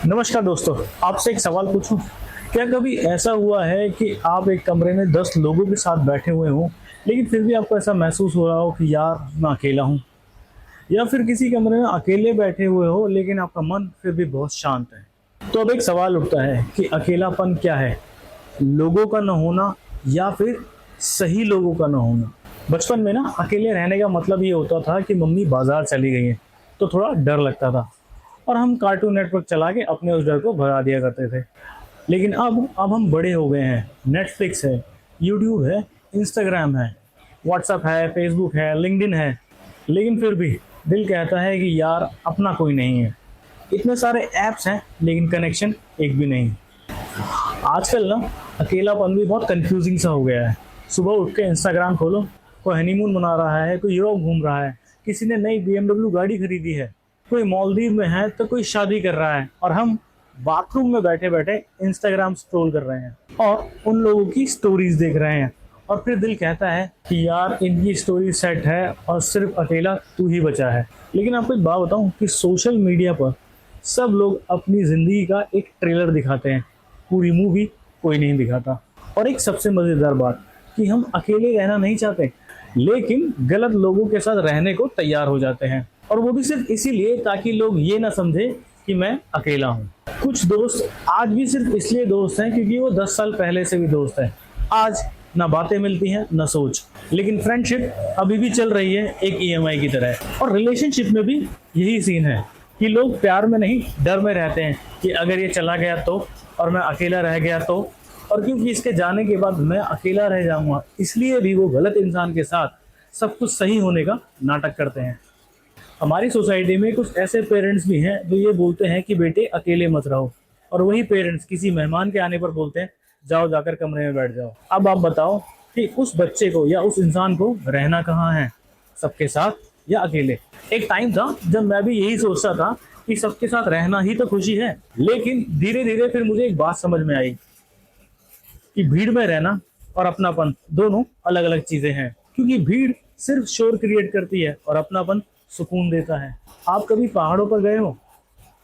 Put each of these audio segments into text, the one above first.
नमस्कार दोस्तों, आपसे एक सवाल पूछूं। क्या कभी ऐसा हुआ है कि आप एक कमरे में 10 लोगों के साथ बैठे हुए हों, लेकिन फिर भी आपको ऐसा महसूस हो रहा हो कि यार मैं अकेला हूं? या फिर किसी कमरे में अकेले बैठे हुए हो लेकिन आपका मन फिर भी बहुत शांत है? तो अब एक सवाल उठता है कि अकेलापन क्या है? लोगों का न होना या फिर सही लोगों का न होना? बचपन में ना अकेले रहने का मतलब ये होता था कि मम्मी बाजार चली गई है तो थोड़ा डर लगता था और हम कार्टून नेटवर्क चला के अपने उस डर को भगा दिया करते थे। लेकिन अब हम बड़े हो गए हैं। नेटफ्लिक्स है, यूट्यूब है, इंस्टाग्राम है, व्हाट्सएप है, फेसबुक है, लिंक्डइन है, लेकिन फिर भी दिल कहता है कि यार अपना कोई नहीं है। इतने सारे ऐप्स हैं लेकिन कनेक्शन एक भी नहीं। आजकल ना अकेलापन भी बहुत कंफ्यूजिंग सा हो गया है। सुबह उठ के इंस्टाग्राम खोलो, कोई हनीमून मना रहा है, कोई यूरोप घूम रहा है, किसी ने नई BMW गाड़ी खरीदी है, कोई मालदीव में है तो कोई शादी कर रहा है, और हम बाथरूम में बैठे बैठे इंस्टाग्राम स्क्रॉल कर रहे हैं और उन लोगों की स्टोरीज देख रहे हैं। और फिर दिल कहता है कि यार इनकी स्टोरी सेट है और सिर्फ अकेला तू ही बचा है। लेकिन आपको एक बात बताऊं कि सोशल मीडिया पर सब लोग अपनी जिंदगी का एक ट्रेलर दिखाते हैं, पूरी मूवी कोई नहीं दिखाता। और एक सबसे मजेदार बात कि हम अकेले रहना नहीं चाहते लेकिन गलत लोगों के साथ रहने को तैयार हो जाते हैं, और वो भी सिर्फ इसीलिए ताकि लोग ये ना समझे कि मैं अकेला हूँ। कुछ दोस्त आज भी सिर्फ इसलिए दोस्त हैं क्योंकि वो 10 साल पहले से भी दोस्त हैं। आज ना बातें मिलती हैं ना सोच, लेकिन फ्रेंडशिप अभी भी चल रही है एक EMI की तरह। और रिलेशनशिप में भी यही सीन है कि लोग प्यार में नहीं डर में रहते हैं कि अगर ये चला गया तो, और मैं अकेला रह गया तो, और क्योंकि इसके जाने के बाद मैं अकेला रह जाऊंगा, इसलिए भी वो गलत इंसान के साथ सब कुछ सही होने का नाटक करते हैं। हमारी सोसाइटी में कुछ ऐसे पेरेंट्स भी हैं जो ये बोलते हैं कि बेटे अकेले मत रहो, और वही पेरेंट्स किसी मेहमान के आने पर बोलते हैं जाओ जाकर कमरे में बैठ जाओ। अब आप बताओ कि उस बच्चे को या उस इंसान को रहना कहाँ है, सबके साथ या अकेले? एक टाइम था जब मैं भी यही सोचता था कि सबके साथ रहना ही तो खुशी है, लेकिन धीरे धीरे फिर मुझे एक बात समझ में आई कि भीड़ में रहना और अपनापन दोनों अलग अलग चीजें हैं। क्योंकि भीड़ सिर्फ शोर क्रिएट करती है और अपनापन सुकून देता है। आप कभी पहाड़ों पर गए हो?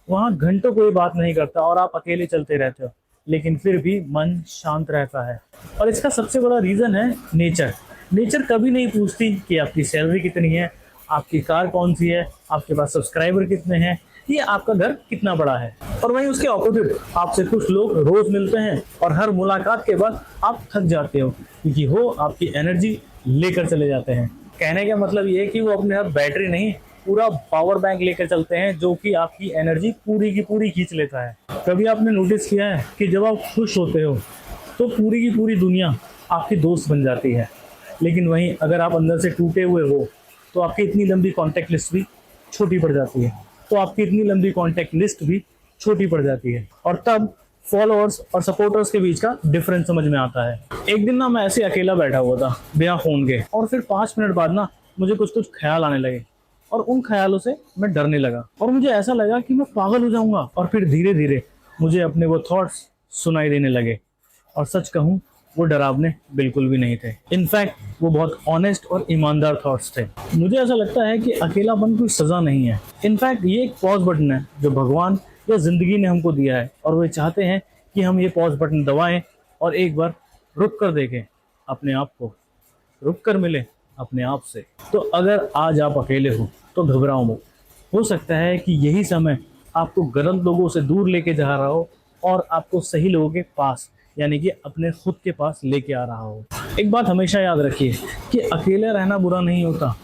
वहां घंटों कोई बात नहीं करता और आप अकेले चलते रहते हो, लेकिन फिर भी मन शांत रहता है। और इसका सबसे बड़ा रीजन है नेचर। नेचर कभी नहीं पूछती कि आपकी सैलरी कितनी है, आपकी कार कौन सी है, आपके पास सब्सक्राइबर कितने हैं, ये आपका घर कितना बड़ा है। और वहीं उसके ऑपोजिट आपसे कुछ लोग रोज मिलते हैं और हर मुलाकात के बाद आप थक जाते हो क्योंकि वो आपकी एनर्जी लेकर चले जाते हैं। कहने का मतलब ये है कि वो अपने साथ बैटरी नहीं, पूरा पावर बैंक लेकर चलते हैं जो कि आपकी एनर्जी पूरी की पूरी खींच लेता है। कभी आपने नोटिस किया है कि जब आप खुश होते हो तो पूरी की पूरी दुनिया आपकी दोस्त बन जाती है, लेकिन वहीं अगर आप अंदर से टूटे हुए हो तो आपकी इतनी लंबी कॉन्टैक्ट लिस्ट भी छोटी पड़ जाती है। और तब फॉलोअर्स और सपोर्टर्स के बीच का डिफरेंस समझ में आता है। एक दिन ना मैं ऐसे अकेला बैठा हुआ था बिना फोन के, और फिर 5 मिनट बाद ना मुझे कुछ कुछ ख्याल आने लगे और उन ख्यालों से मैं डरने लगा और मुझे ऐसा लगा कि मैं पागल हो जाऊंगा। और फिर धीरे धीरे मुझे अपने वो थॉट्स सुनाई देने लगे, और सच कहूँ वो डरावने बिल्कुल भी नहीं थे। इनफैक्ट वो बहुत ऑनेस्ट और ईमानदार थॉट्स थे। मुझे ऐसा लगता है कि अकेलापन कोई सजा नहीं है। इनफैक्ट ये एक पॉज बटन है जो भगवान या जिंदगी ने हमको दिया है, और वो चाहते हैं कि हम ये पॉज बटन दबाएं और एक बार रुक कर देखें अपने आप को, रुक कर मिले अपने आप से। तो अगर आज आप अकेले हो तो घबराओ मत। हो सकता है कि यही समय आपको गलत लोगों से दूर लेके जा रहा हो और आपको सही लोगों के पास, यानी कि अपने खुद के पास लेके आ रहा हो। एक बात हमेशा याद रखिए कि अकेले रहना बुरा नहीं होता,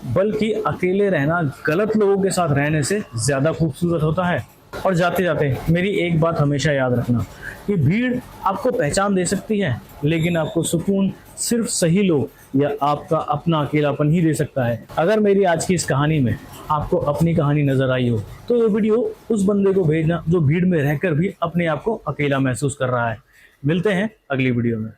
बल्कि अकेले रहना गलत लोगों के साथ रहने से ज़्यादा खूबसूरत होता है। और जाते जाते मेरी एक बात हमेशा याद रखना कि भीड़ आपको पहचान दे सकती है, लेकिन आपको सुकून सिर्फ सही लोग या आपका अपना अकेलापन ही दे सकता है। अगर मेरी आज की इस कहानी में आपको अपनी कहानी नजर आई हो तो ये वीडियो उस बंदे को भेजना जो भीड़ में रहकर भी अपने आप को अकेला महसूस कर रहा है। मिलते हैं अगली वीडियो में।